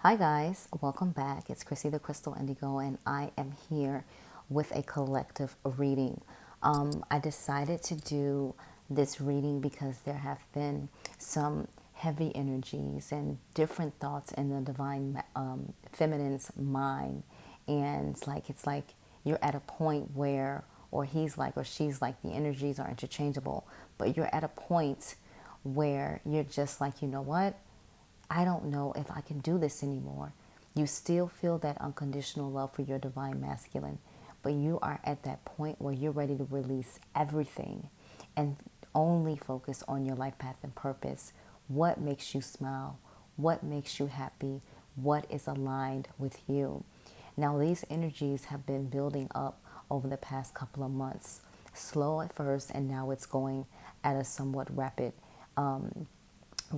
Hi guys, welcome back. It's Chrissy the Crystal Indigo, and I am here with a collective reading. I decided to do this reading because there have been some heavy energies and different thoughts in the divine feminine's mind, and it's like you're at a point where, or he's like, or she's like, the energies are interchangeable, but you're at a point where you're just like, you know what? I don't know if I can do this anymore. You still feel that unconditional love for your divine masculine, but you are at that point where you're ready to release everything and only focus on your life path and purpose. What makes you smile? What makes you happy? What is aligned with you? Now, these energies have been building up over the past couple of months. Slow at first, and now it's going at a somewhat rapid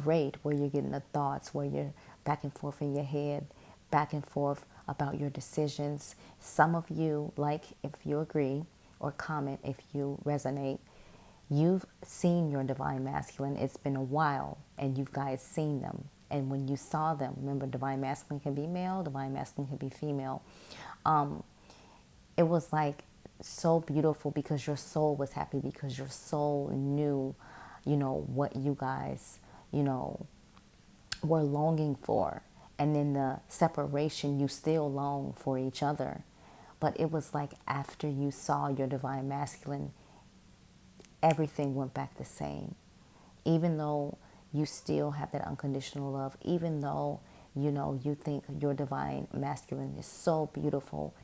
rate where you're getting the thoughts, where you're back and forth in your head, back and forth about your decisions. Some of you, like if you agree or comment if you resonate, you've seen your divine masculine. It's been a while and you guys seen them. And when you saw them, remember, divine masculine can be male, divine masculine can be female. It was like so beautiful because your soul was happy, because your soul knew, what you guys, you know, were longing for. And in the separation, you still long for each other. But it was like after you saw your divine masculine, everything went back the same. Even though you still have that unconditional love, even though, you think your divine masculine is so beautiful,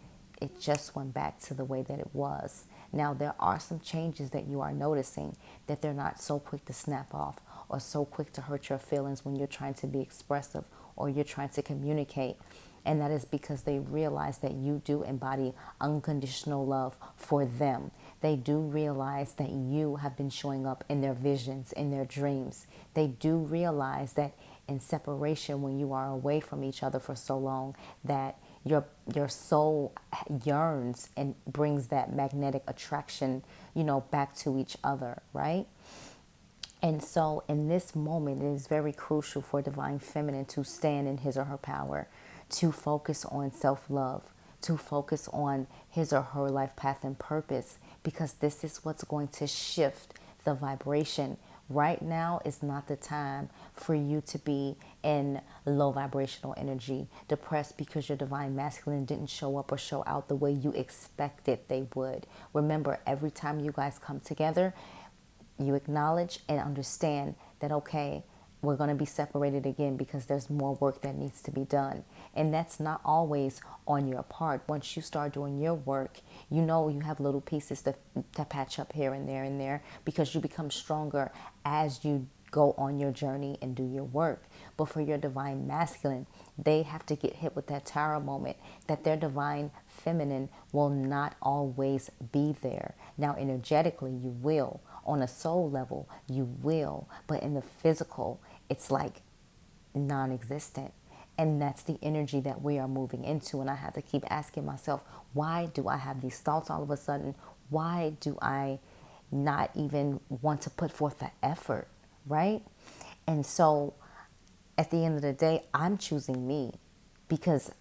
it just went back to the way that it was. Now, there are some changes that you are noticing, that they're not so quick to snap off or so quick to hurt your feelings when you're trying to be expressive or you're trying to communicate. And that is because they realize that you do embody unconditional love for them. They do realize that you have been showing up in their visions, in their dreams. They do realize that in separation, when you are away from each other for so long, that your soul yearns and brings that magnetic attraction, back to each other, right? And so in this moment, it is very crucial for divine feminine to stand in his or her power, to focus on self-love, to focus on his or her life path and purpose, because this is what's going to shift the vibration. Right now is not the time for you to be in low vibrational energy, depressed because your divine masculine didn't show up or show out the way you expected they would. Remember, every time you guys come together, you acknowledge and understand that, okay, we're going to be separated again because there's more work that needs to be done. And that's not always on your part. Once you start doing your work, you have little pieces to patch up here and there because you become stronger as you go on your journey and do your work. But for your divine masculine, they have to get hit with that tower moment that their divine feminine will not always be there. Now, energetically, you will. On a soul level, you will. But in the physical, it's like non-existent. And that's the energy that we are moving into. And I have to keep asking myself, why do I have these thoughts all of a sudden? Why do I not even want to put forth the effort, right? And so at the end of the day, I'm choosing me because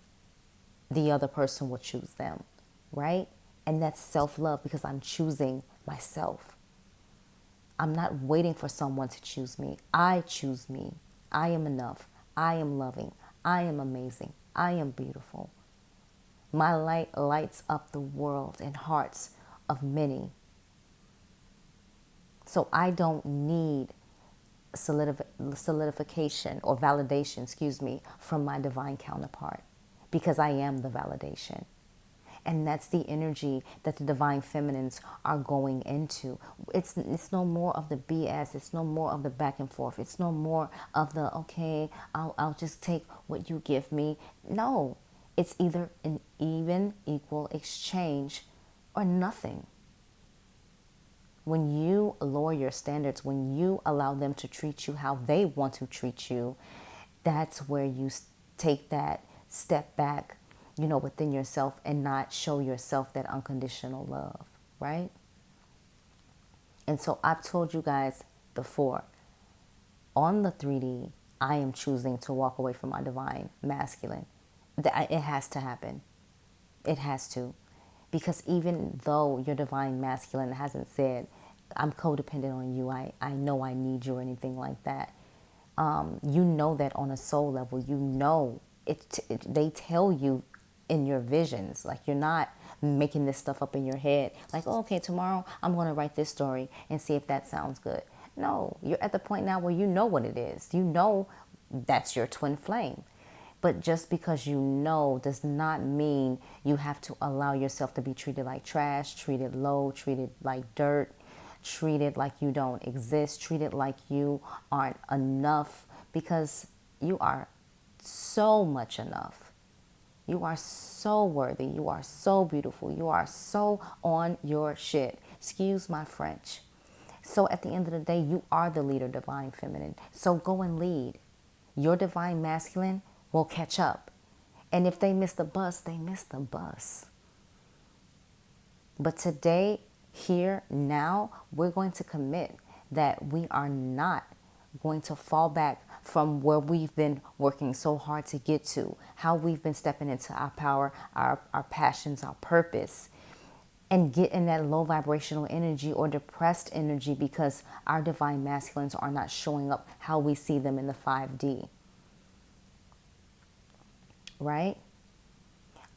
the other person will choose them, right? And that's self-love because I'm choosing myself. I'm not waiting for someone to choose me. I choose me. I am enough. I am loving. I am amazing. I am beautiful. My light lights up the world and hearts of many. So I don't need solidification or validation, from my divine counterpart because I am the validation. And that's the energy that the divine feminines are going into. It's no more of the BS. It's no more of the back and forth. It's no more of the, okay, I'll just take what you give me. No, it's either an even, equal exchange or nothing. When you lower your standards, when you allow them to treat you how they want to treat you, that's where you take that step back, within yourself and not show yourself that unconditional love, right? And so I've told you guys before, on the 3D, I am choosing to walk away from my divine masculine. It has to happen. It has to. Because even though your divine masculine hasn't said, I'm codependent on you, I know I need you or anything like that, you know that on a soul level, you know they tell you in your visions. Like, you're not making this stuff up in your head. Like, oh, okay, tomorrow I'm going to write this story and see if that sounds good. No, you're at the point now where you know what it is. You know that's your twin flame. But just because you know does not mean you have to allow yourself to be treated like trash, treated low, treated like dirt, treated like you don't exist, treated like you aren't enough, because you are so much enough. You are so worthy. You are so beautiful. You are so on your shit. Excuse my French. So at the end of the day, you are the leader, divine feminine. So go and lead. Your divine masculine will catch up. And if they miss the bus, they miss the bus. But today, here, now, we're going to commit that we are not going to fall back from where we've been working so hard to get to, how we've been stepping into our power, our passions, our purpose, and get in that low vibrational energy or depressed energy because our divine masculines are not showing up how we see them in the 5D. Right?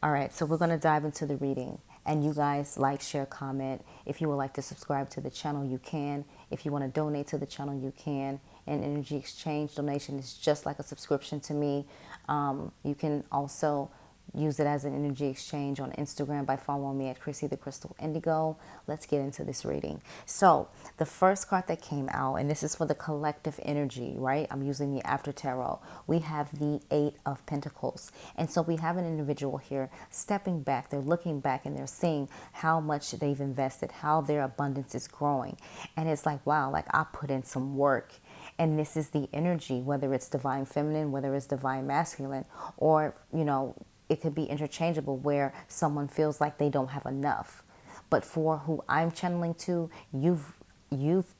All right, so we're going to dive into the reading. And you guys like, share, comment. If you would like to subscribe to the channel, you can. If you want to donate to the channel, you can. And energy exchange donation is just like a subscription to me. You can also use it as an energy exchange on Instagram by following me at Chrissy the Crystal Indigo. Let's get into this reading. So the first card that came out, and this is for the collective energy, right? I'm using the After Tarot. We have the 8 of Pentacles. And so we have an individual here stepping back. They're looking back and they're seeing how much they've invested, how their abundance is growing. And it's like, wow, like I put in some work. And this is the energy, whether it's divine feminine, whether it's divine masculine, or, you know, it could be interchangeable where someone feels like they don't have enough. But for who I'm channeling to, you've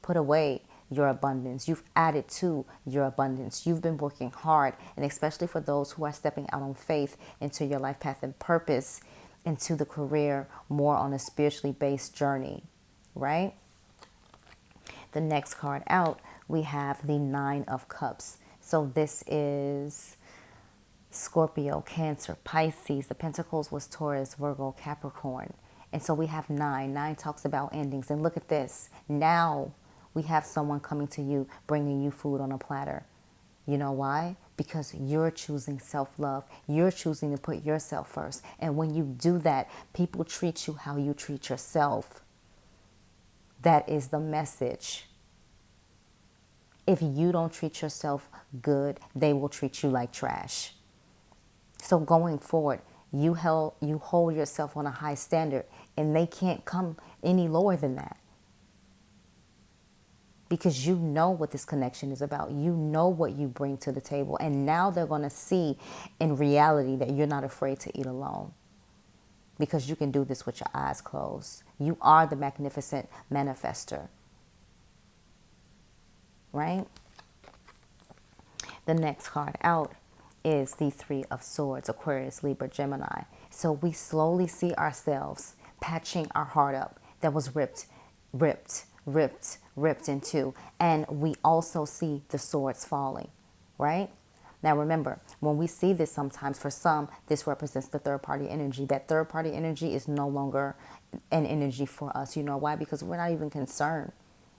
put away your abundance. You've added to your abundance. You've been working hard. And especially for those who are stepping out on faith into your life path and purpose, into the career, more on a spiritually based journey, right? The next card out, we have the 9 of Cups. So this is Scorpio, Cancer, Pisces. The Pentacles was Taurus, Virgo, Capricorn. And so we have 9. 9 talks about endings. And look at this. Now we have someone coming to you, bringing you food on a platter. You know why? Because you're choosing self-love. You're choosing to put yourself first. And when you do that, people treat you how you treat yourself. That is the message. If you don't treat yourself good, they will treat you like trash. So going forward, you hold yourself on a high standard, and they can't come any lower than that. Because you know what this connection is about. You know what you bring to the table. And now they're going to see in reality that you're not afraid to eat alone. Because you can do this with your eyes closed. You are the magnificent manifester. Right? The next card out is the 3 of Swords, Aquarius, Libra, Gemini. So we slowly see ourselves patching our heart up that was ripped into. And we also see the swords falling, right? Now remember, when we see this sometimes, for some, this represents the third-party energy. That third-party energy is no longer an energy for us. You know why? Because we're not even concerned.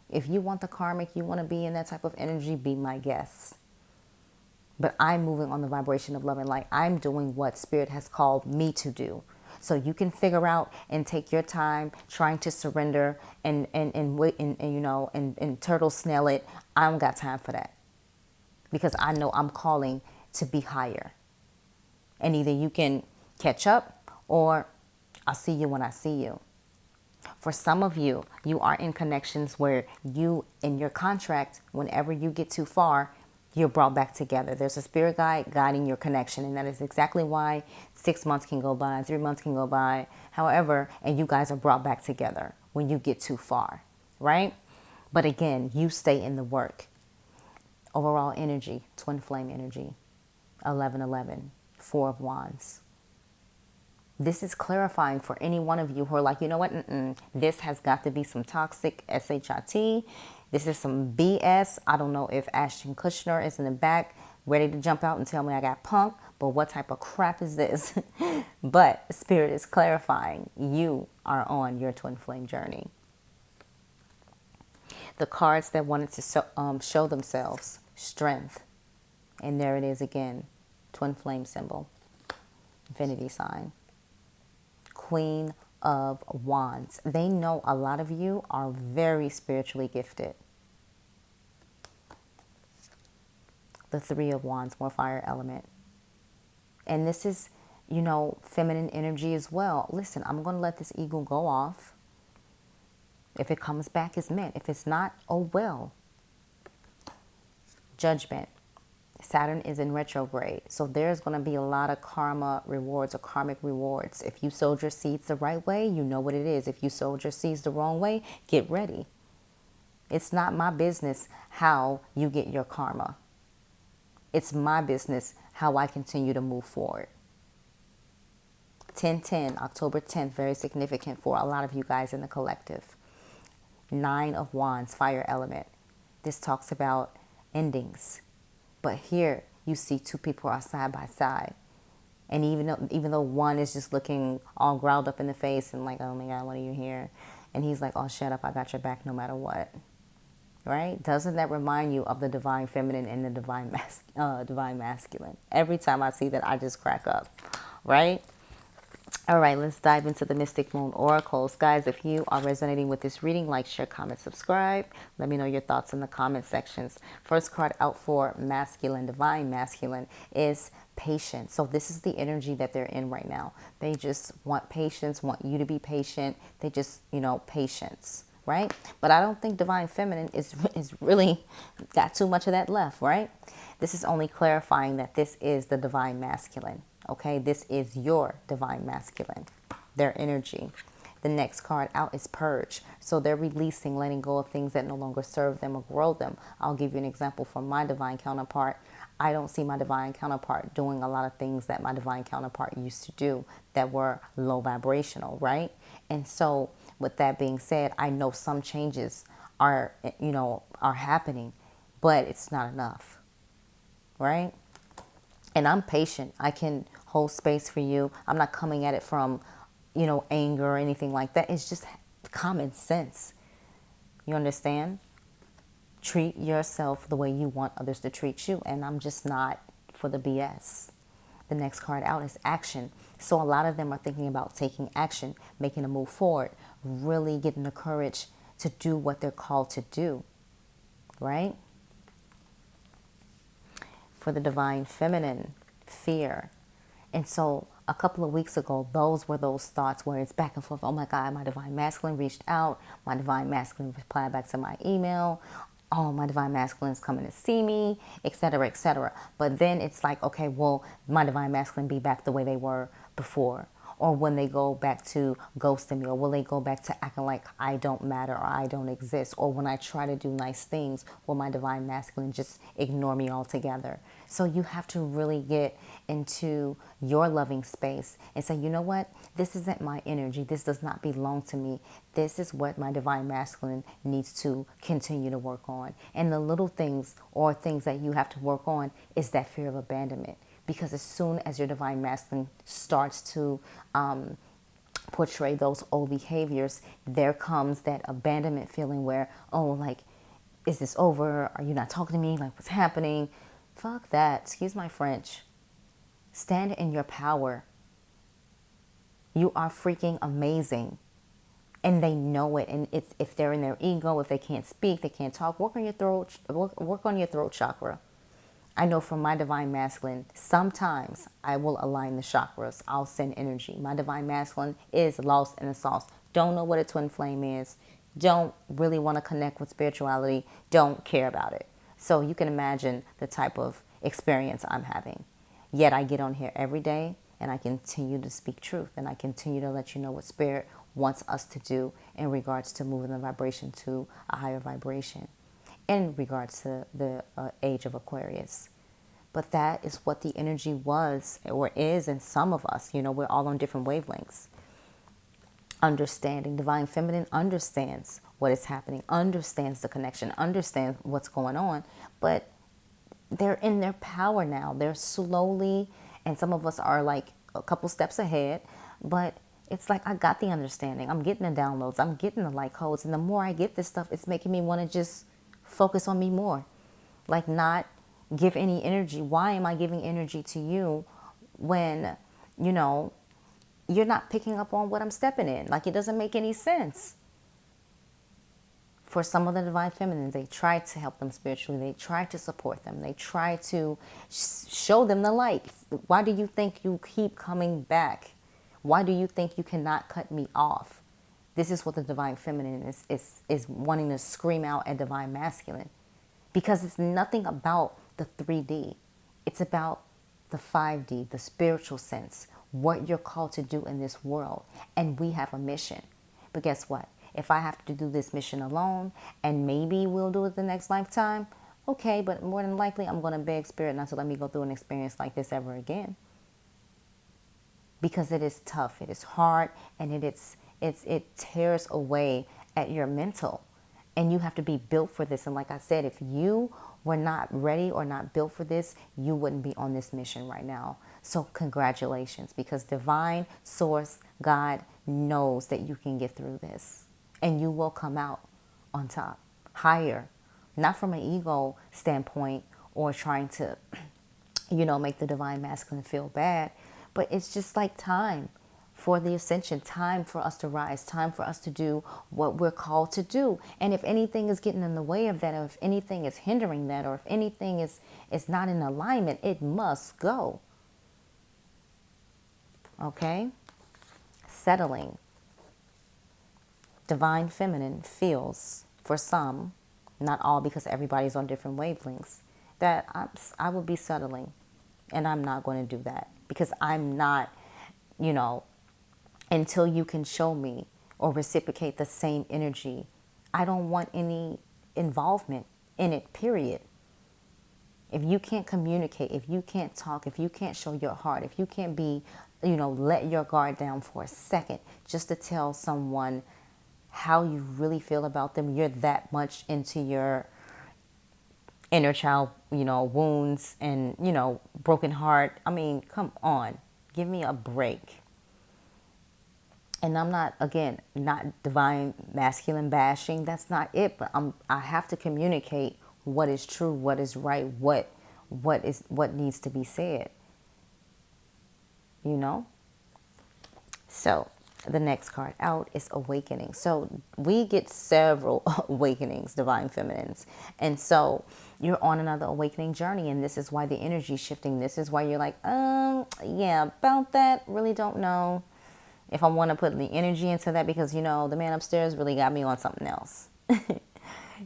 If you want the karmic, you want to be in that type of energy, be my guest. But I'm moving on the vibration of love and light. I'm doing what Spirit has called me to do. So you can figure out and take your time trying to surrender and wait and turtle snail it. I don't got time for that. Because I know I'm calling to be higher. And either you can catch up or I'll see you when I see you. For some of you, you are in connections where you, in your contract, whenever you get too far, you're brought back together. There's a spirit guide guiding your connection. And that is exactly why 6 months can go by, 3 months can go by, however, and you guys are brought back together when you get too far, right? But again, you stay in the work. Overall energy, twin flame energy, 1111, Four of Wands. This is clarifying for any one of you who are like, you know what, this has got to be some toxic SHIT. This is some BS. I don't know if Ashton Kutcher is in the back ready to jump out and tell me I got punked, but what type of crap is this? But Spirit is clarifying you are on your twin flame journey. The cards that wanted to show themselves, strength. And there it is again, twin flame symbol, infinity sign. Queen of Wands. They know a lot of you are very spiritually gifted. The Three of Wands, more fire element. And this is, you know, feminine energy as well. Listen, I'm going to let this eagle go off. If it comes back, it's meant. If it's not, oh well. Judgment. Saturn is in retrograde. So there's going to be a lot of karma rewards or karmic rewards. If you sowed your seeds the right way, you know what it is. If you sowed your seeds the wrong way, get ready. It's not my business how you get your karma. It's my business how I continue to move forward. 10/10, October 10th, very significant for a lot of you guys in the collective. Nine of Wands, fire element. This talks about endings. But here you see two people are side by side. And even though one is just looking all growled up in the face and like, oh my God, what are you here? And he's like, oh, shut up, I got your back no matter what. Right? Doesn't that remind you of the divine feminine and the divine masculine? Every time I see that, I just crack up. Right? All right, let's dive into the Mystic Moon Oracles. Guys, if you are resonating with this reading, like, share, comment, subscribe. Let me know your thoughts in the comment sections. First card out for masculine, divine masculine, is patience. So this is the energy that they're in right now. They just want patience, want you to be patient. They just, you know, patience, right? But I don't think divine feminine is really got too much of that left, right? This is only clarifying that this is the divine masculine. Okay, this is your divine masculine, their energy. The next card out is purge. So they're releasing, letting go of things that no longer serve them or grow them. I'll give you an example from my divine counterpart. I don't see my divine counterpart doing a lot of things that my divine counterpart used to do that were low vibrational, right? And so with that being said, I know some changes are happening, but it's not enough, right? And I'm patient. I can hold space for you. I'm not coming at it from, you know, anger or anything like that. It's just common sense. You understand? Treat yourself the way you want others to treat you. And I'm just not for the BS. The next card out is action. So a lot of them are thinking about taking action, making a move forward, really getting the courage to do what they're called to do. Right? For the divine feminine, fear. And so a couple of weeks ago, those were those thoughts where it's back and forth. Oh my God, my divine masculine reached out. My divine masculine replied back to my email. Oh, my divine masculine is coming to see me, etc., etc. But then it's like, okay, well, my divine masculine be back the way they were before? Or when they go back to ghosting me, or will they go back to acting like I don't matter or I don't exist? Or when I try to do nice things, will my divine masculine just ignore me altogether? So you have to really get into your loving space and say, you know what? This isn't my energy. This does not belong to me. This is what my divine masculine needs to continue to work on. And the little things or things that you have to work on is that fear of abandonment. Because as soon as your divine masculine starts to portray those old behaviors, there comes that abandonment feeling where, oh, like, is this over? Are you not talking to me? Like, what's happening? Fuck that. Excuse my French. Stand in your power. You are freaking amazing. And they know it. And it's, if they're in their ego, if they can't speak, they can't talk, work on your throat, work on your throat chakra. I know from my divine masculine, sometimes I will align the chakras. I'll send energy. My divine masculine is lost in the sauce. Don't know what a twin flame is. Don't really want to connect with spirituality. Don't care about it. So you can imagine the type of experience I'm having. Yet I get on here every day and I continue to speak truth. And I continue to let you know what spirit wants us to do in regards to moving the vibration to a higher vibration. in regards to the age of Aquarius. But that is what the energy was or is in some of us. We're all on different wavelengths. Understanding. Divine Feminine understands what is happening, understands the connection, understands what's going on. But they're in their power now. They're slowly, and some of us are like a couple steps ahead, but it's like I got the understanding. I'm getting the downloads. I'm getting the light codes. And the more I get this stuff, it's making me want to just focus on me more. Like not give any energy. Why am I giving energy to you when, you're not picking up on what I'm stepping in? Like it doesn't make any sense. For some of the Divine Feminine, they try to help them spiritually. They try to support them. They try to show them the light. Why do you think you keep coming back? Why do you think you cannot cut me off? This is what the Divine Feminine is wanting to scream out at Divine Masculine. Because it's nothing about the 3D. It's about the 5D, the spiritual sense, what you're called to do in this world. And we have a mission. But guess what? If I have to do this mission alone, and maybe we'll do it the next lifetime, okay, but more than likely I'm going to beg Spirit not to let me go through an experience like this ever again. Because it is tough, it is hard, and it tears away at your mental. And you have to be built for this. And like I said, if you were not ready or not built for this, you wouldn't be on this mission right now. So congratulations, because Divine Source, God, knows that you can get through this. And you will come out on top, higher, not from an ego standpoint or trying to, make the Divine Masculine feel bad, but it's just like time for the ascension, time for us to rise, time for us to do what we're called to do. And if anything is getting in the way of that, or if anything is hindering that, or if anything is not in alignment, it must go. Okay? Settling. Divine Feminine feels, for some, not all because everybody's on different wavelengths, that I will be settling. And I'm not going to do that. Because I'm not, until you can show me or reciprocate the same energy, I don't want any involvement in it, period. If you can't communicate, if you can't talk, if you can't show your heart, if you can't be, let your guard down for a second just to tell someone how you really feel about them, you're that much into your inner child, wounds and, broken heart. I mean, come on, give me a break. And I'm not, again, not Divine Masculine bashing. That's not it. But I have to communicate what is true, what is right, what needs to be said. So the next card out is Awakening. So we get several awakenings, Divine Feminines. And so you're on another awakening journey, and this is why the energy is shifting. This is why you're like, yeah, about that, really don't know if I want to put the energy into that, because, the man upstairs really got me on something else.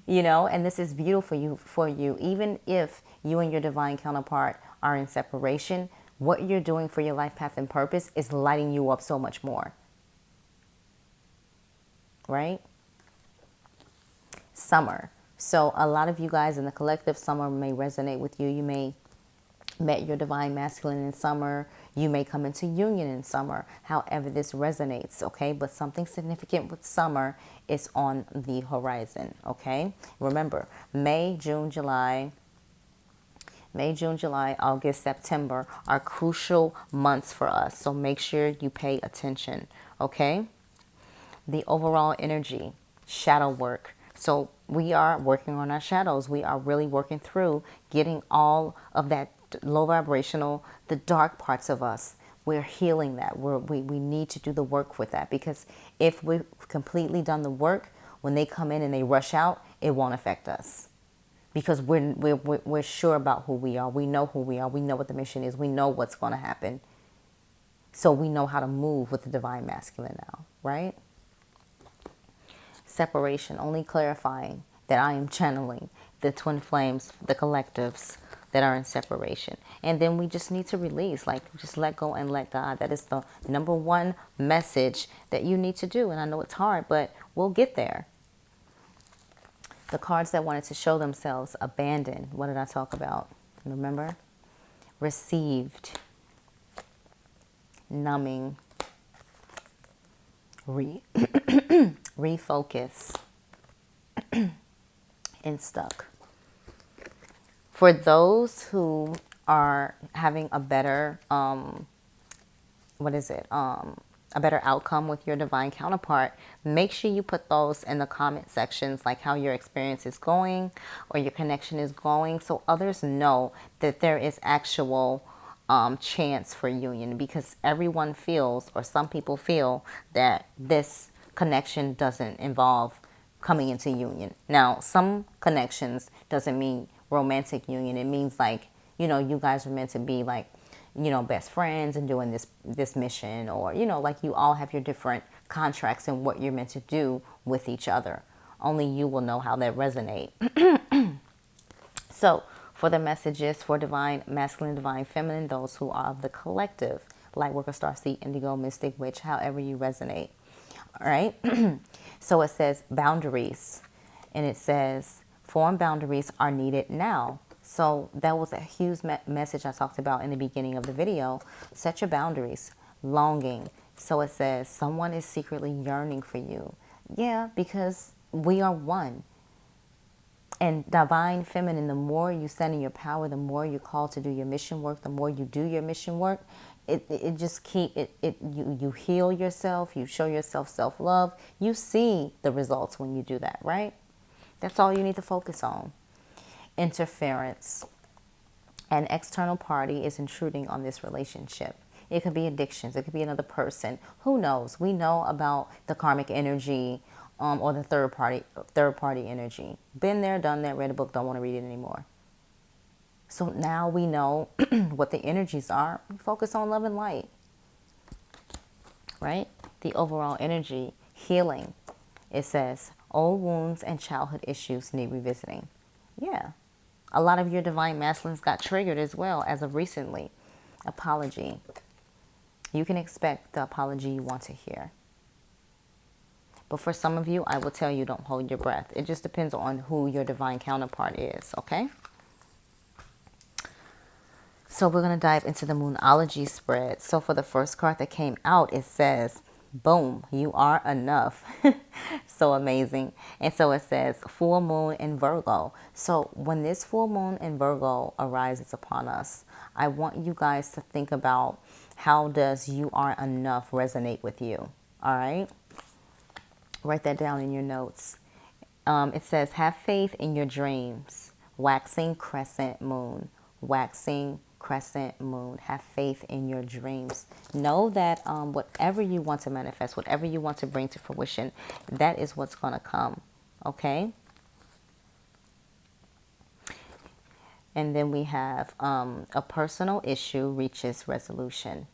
And this is beautiful for you. Even if you and your divine counterpart are in separation, what you're doing for your life path and purpose is lighting you up so much more. Right? Summer. So a lot of you guys in the collective, summer may resonate with you. You may met your Divine Masculine in summer. You may come into union in summer. However this resonates, okay? But something significant with summer is on the horizon, okay? Remember, May, June, July, August, September are crucial months for us. So make sure you pay attention, okay? The overall energy, shadow work. So we are working on our shadows. We are really working through getting all of that low vibrational, the dark parts of us. We're healing that. We need to do the work with that, because if we've completely done the work, when they come in and they rush out, it won't affect us, because we're sure about who we are. We know who we are. We know what the mission is. We know what's going to happen. So we know how to move with the Divine Masculine now, right? Separation, only clarifying that I am channeling the twin flames, the collectives that are in separation. And then we just need to release, like just let go and let God. That is the number one message that you need to do. And I know it's hard, but we'll get there. The cards that wanted to show themselves, abandoned. What did I talk about? Remember? Received, numbing, refocus, and stuck. For those who are having a better, a better outcome with your divine counterpart, make sure you put those in the comment sections, like how your experience is going or your connection is going, so others know that there is actual chance for union, because everyone feels, or some people feel, that this connection doesn't involve coming into union. Now, some connections doesn't mean romantic union. It means like, you guys are meant to be like, best friends and doing this mission, or, like you all have your different contracts and what you're meant to do with each other. Only you will know how that resonate. So for the messages for divine masculine, divine feminine, those who are of the collective, light worker, star seed, indigo, mystic, witch, however you resonate. All right. So it says boundaries, and it says form boundaries are needed now. So that was a huge message I talked about in the beginning of the video. Set your boundaries. Longing. So it says someone is secretly yearning for you. Yeah, because we are one. And divine feminine, the more you stand in your power, the more you're called to do your mission work, the more you do your mission work, you heal yourself, you show yourself self-love, you see the results when you do that, right? That's all you need to focus on. Interference. An external party is intruding on this relationship. It could be addictions, it could be another person. Who knows? We know about the karmic energy, or the third party energy. Been there, done that, read a book, don't want to read it anymore. So now we know what the energies are. Focus on love and light, right? The overall energy, healing. It says old wounds and childhood issues need revisiting. Yeah. A lot of your divine masculines got triggered as well as of recently. Apology. You can expect the apology you want to hear. But for some of you, I will tell you, don't hold your breath. It just depends on who your divine counterpart is, okay? So we're going to dive into the Moonology spread. So for the first card that came out, it says, boom, you are enough. So amazing. And so it says full moon in Virgo. So when this full moon in Virgo arises upon us, I want you guys to think about, how does you are enough resonate with you? All right. Write that down in your notes. It says, have faith in your dreams. Waxing crescent moon. Waxing crescent moon. Have faith in your dreams. Know that whatever you want to manifest, whatever you want to bring to fruition, that is what's going to come. Okay? And then we have a personal issue reaches resolution.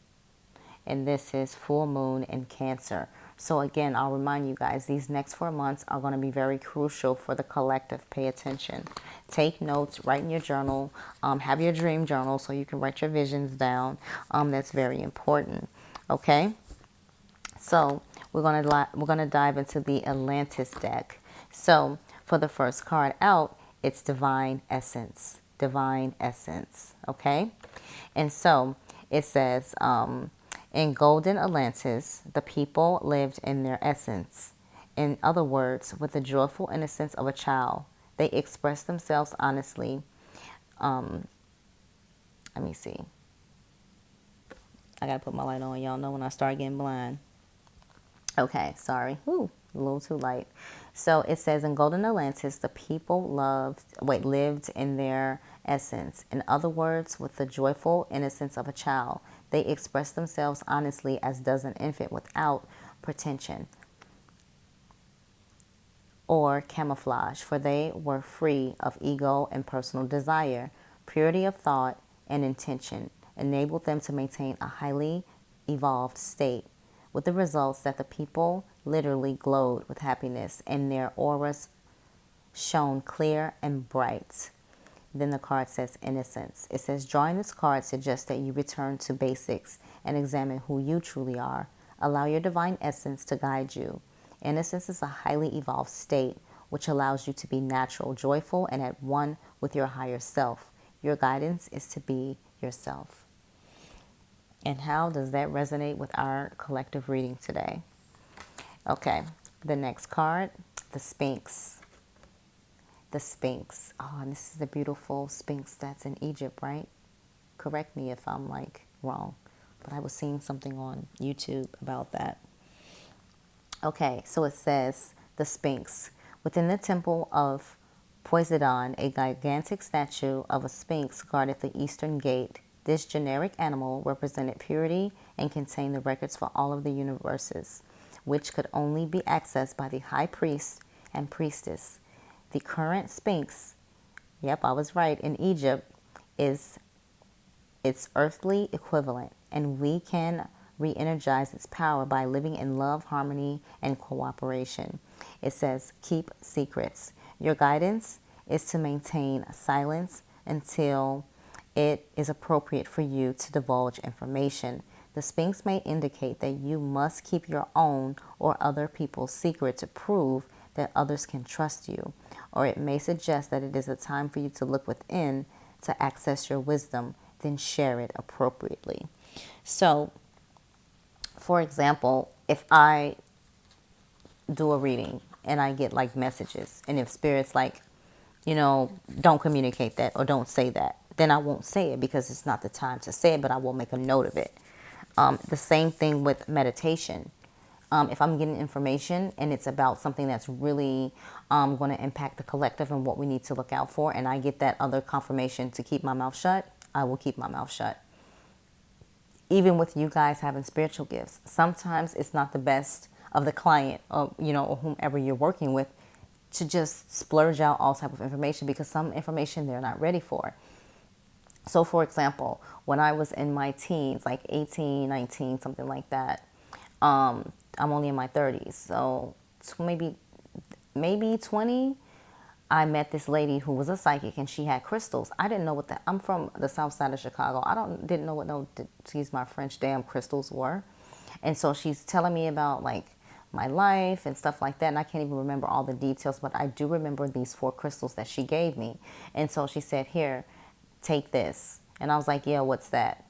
And this is full moon in Cancer. So again, I'll remind you guys, these next 4 months are going to be very crucial for the collective. Pay attention. Take notes, write in your journal, have your dream journal so you can write your visions down. That's very important. Okay? So we're going to dive into the Atlantis deck. So for the first card out, it's Divine Essence. Divine Essence. Okay? And so it says, in golden Atlantis, the people lived in their essence. In other words, with the joyful innocence of a child, they expressed themselves honestly. Let me see. I got to put my light on. Y'all know when I start getting blind. Okay, sorry. Ooh, a little too light. So it says, in golden Atlantis, the people lived in their essence. In other words, with the joyful innocence of a child, they express themselves honestly, as does an infant, without pretension or camouflage, for they were free of ego and personal desire. Purity of thought and intention enabled them to maintain a highly evolved state, with the results that the people literally glowed with happiness and their auras shone clear and bright. Then the card says innocence. It says, drawing this card suggests that you return to basics and examine who you truly are. Allow your divine essence to guide you. Innocence is a highly evolved state which allows you to be natural, joyful, and at one with your higher self. Your guidance is to be yourself. And how does that resonate with our collective reading today? Okay, the next card, the Sphinx. The Sphinx. Oh, and this is the beautiful Sphinx that's in Egypt, right? Correct me if I'm like wrong, but I was seeing something on YouTube about that. Okay, so it says the Sphinx. Within the temple of Poseidon, a gigantic statue of a Sphinx guarded the eastern gate. This generic animal represented purity and contained the records for all of the universes, which could only be accessed by the high priest and priestess. The current Sphinx, yep, I was right, in Egypt is its earthly equivalent, and we can re-energize its power by living in love, harmony, and cooperation. It says, keep secrets. Your guidance is to maintain silence until it is appropriate for you to divulge information. The Sphinx may indicate that you must keep your own or other people's secret to prove that others can trust you, or it may suggest that it is a time for you to look within to access your wisdom, then share it appropriately. So, for example, if I do a reading and I get like messages, and if Spirit's like, don't communicate that or don't say that, then I won't say it because it's not the time to say it, but I will make a note of it. The same thing with meditation. If I'm getting information and it's about something that's really going to impact the collective and what we need to look out for, and I get that other confirmation to keep my mouth shut, I will keep my mouth shut. Even with you guys having spiritual gifts, sometimes it's not the best of the client or whomever you're working with to just splurge out all type of information, because some information they're not ready for. So for example, when I was in my teens, like 18, 19, something like that, I'm only in my 30s, so maybe 20, I met this lady who was a psychic, and she had crystals. I didn't know I'm from the south side of Chicago. Didn't know what excuse my French, damn crystals were. And so she's telling me about like my life and stuff like that, and I can't even remember all the details, but I do remember these 4 crystals that she gave me. And so she said, here, take this. And I was like, yeah, what's that?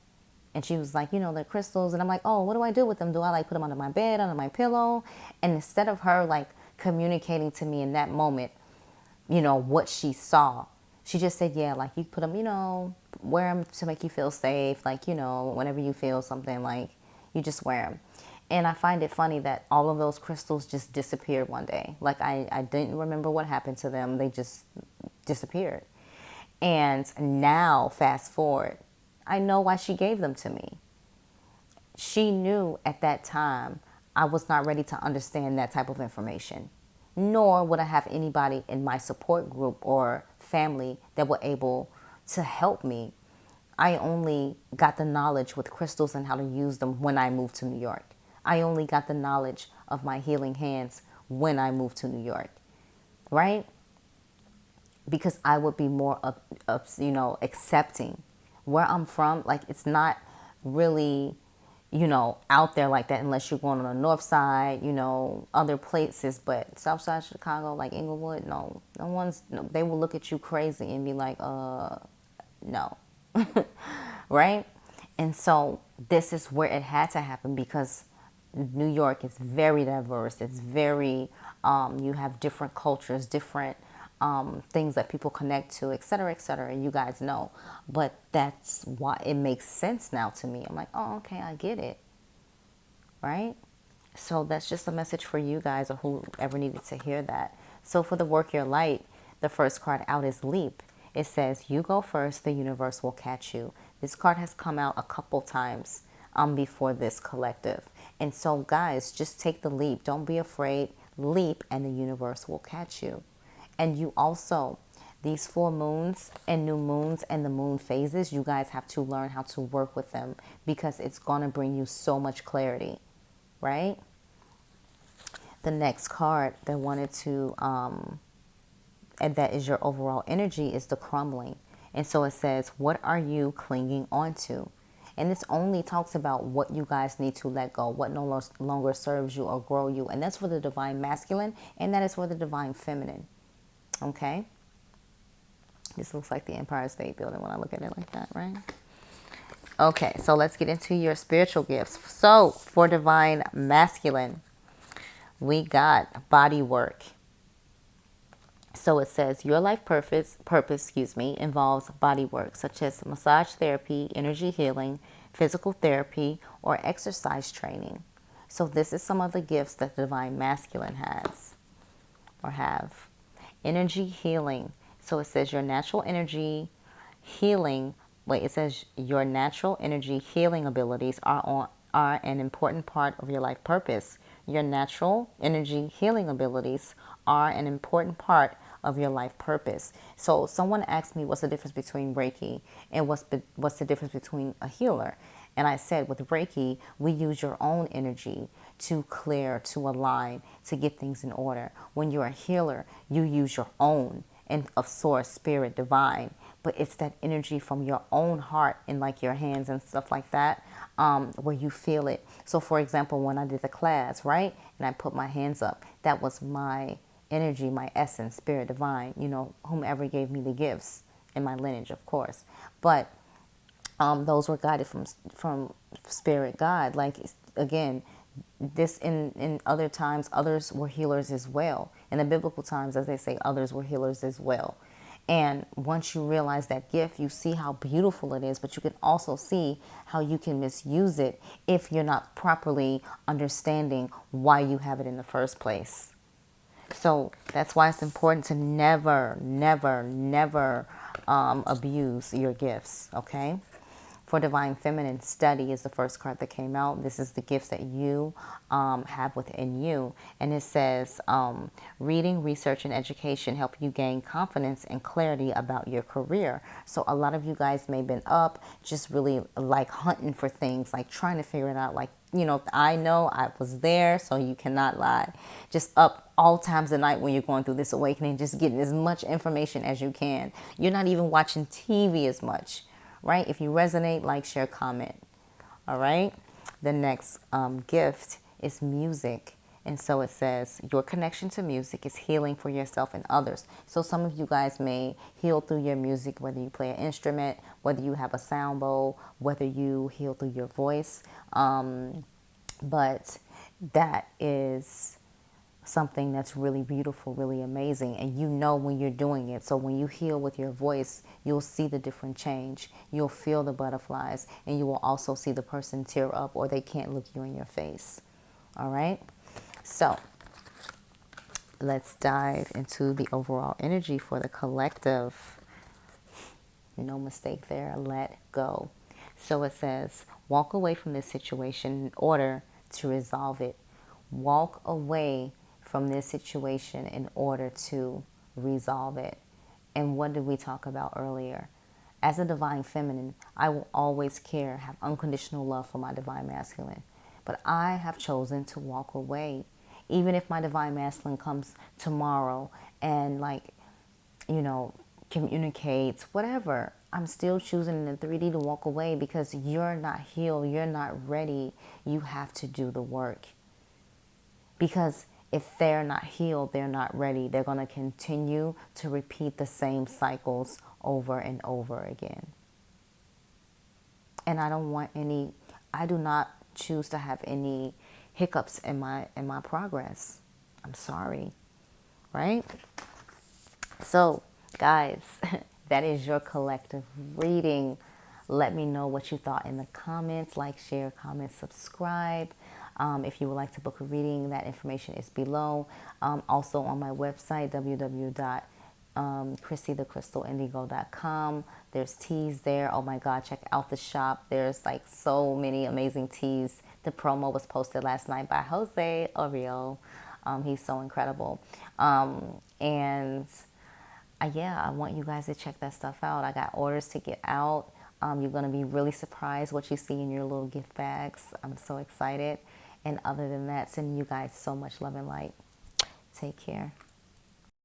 And she was like, they're crystals. And I'm like, oh, what do I do with them? Do I like put them under my bed, under my pillow? And instead of her like communicating to me in that moment, what she saw, she just said, yeah, like you put them, wear them to make you feel safe. Like, whenever you feel something, like you just wear them. And I find it funny that all of those crystals just disappeared one day. Like I didn't remember what happened to them. They just disappeared. And now, fast forward, I know why she gave them to me. She knew at that time I was not ready to understand that type of information, nor would I have anybody in my support group or family that were able to help me. I only got the knowledge with crystals and how to use them when I moved to New York. I only got the knowledge of my healing hands when I moved to New York, right? Because I would be more accepting. Where I'm from, like it's not really, out there like that unless you're going on the north side, other places. But south side Chicago, like Inglewood, no one's, no, they will look at you crazy and be like, no. Right? And so this is where it had to happen, because New York is very diverse. It's very, you have different cultures, different things that people connect to, et cetera, you guys know. But that's why it makes sense now to me. I'm like, oh, okay, I get it, right? So that's just a message for you guys, or whoever needed to hear that. So for the Work Your Light, the first card out is Leap. It says, you go first, the universe will catch you. This card has come out a couple times before this collective. And so guys, just take the leap. Don't be afraid. Leap and the universe will catch you. And you also, these 4 moons and new moons and the moon phases, you guys have to learn how to work with them, because it's going to bring you so much clarity, right? The next card that wanted to, and that is your overall energy, is the Crumbling. And so it says, what are you clinging on to? And this only talks about what you guys need to let go, what no longer serves you or grow you. And that's for the divine masculine, and that is for the divine feminine. Okay. This looks like the Empire State Building when I look at it like that, right? Okay, so let's get into your spiritual gifts. So for divine masculine, we got body work. So it says your life purpose, involves body work such as massage therapy, energy healing, physical therapy, or exercise training. So this is some of the gifts that the divine masculine has or have. Energy healing. So it says your natural energy healing. It says your natural energy healing abilities are an important part of your life purpose. Your natural energy healing abilities are an important part of your life purpose. So someone asked me what's the difference between Reiki and what's the difference between a healer. And I said with Reiki, we use your own energy to clear, to align, to get things in order. When you're a healer, you use your own and of source, spirit, divine. But it's that energy from your own heart and like your hands and stuff like that, where you feel it. So for example, when I did the class, right, and I put my hands up, that was my energy, my essence, spirit, divine, whomever gave me the gifts in my lineage, of course. But those were guided from spirit, God. Like, again, this in other times, others were healers as well. In the biblical times, as they say, others were healers as well. And once you realize that gift, you see how beautiful it is, but you can also see how you can misuse it if you're not properly understanding why you have it in the first place. So that's why it's important to never, never, never abuse your gifts, okay? For Divine Feminine, study is the first card that came out. This is the gifts that you have within you. And it says, reading, research, and education help you gain confidence and clarity about your career. So a lot of you guys may have been up just really like hunting for things, like trying to figure it out. Like, I know I was there, so you cannot lie. Just up all times of night when you're going through this awakening, just getting as much information as you can. You're not even watching TV as much. Right? If you resonate, like, share, comment. All right? The next gift is music. And so it says, your connection to music is healing for yourself and others. So some of you guys may heal through your music, whether you play an instrument, whether you have a sound bowl, whether you heal through your voice. But that is something that's really beautiful, really amazing, and when you're doing it. So when you heal with your voice, you'll see the different change. You'll feel the butterflies, and you will also see the person tear up, or they can't look you in your face. All right? So let's dive into the overall energy for the collective. No mistake there. Let go. So it says, walk away from this situation in order to resolve it. Walk away from this situation in order to resolve it. And what did we talk about earlier? As a divine feminine, I will always care, have unconditional love for my divine masculine. But I have chosen to walk away. Even if my divine masculine comes tomorrow and communicates, whatever, I'm still choosing in the 3D to walk away because you're not healed. You're not ready. You have to do the work. Because if they're not healed, they're not ready. They're going to continue to repeat the same cycles over and over again. And I do not choose to have any hiccups in my progress. I'm sorry. Right? So, guys, that is your collective reading. Let me know what you thought in the comments. Like, share, comment, subscribe. If you would like to book a reading, that information is below. Also on my website, www.chrissythecrystalindigo.com. There's teas there. Oh my God, check out the shop. There's like so many amazing teas. The promo was posted last night by Jose Oriol. He's so incredible. I want you guys to check that stuff out. I got orders to get out. You're going to be really surprised what you see in your little gift bags. I'm so excited. And other than that, sending you guys so much love and light. Take care.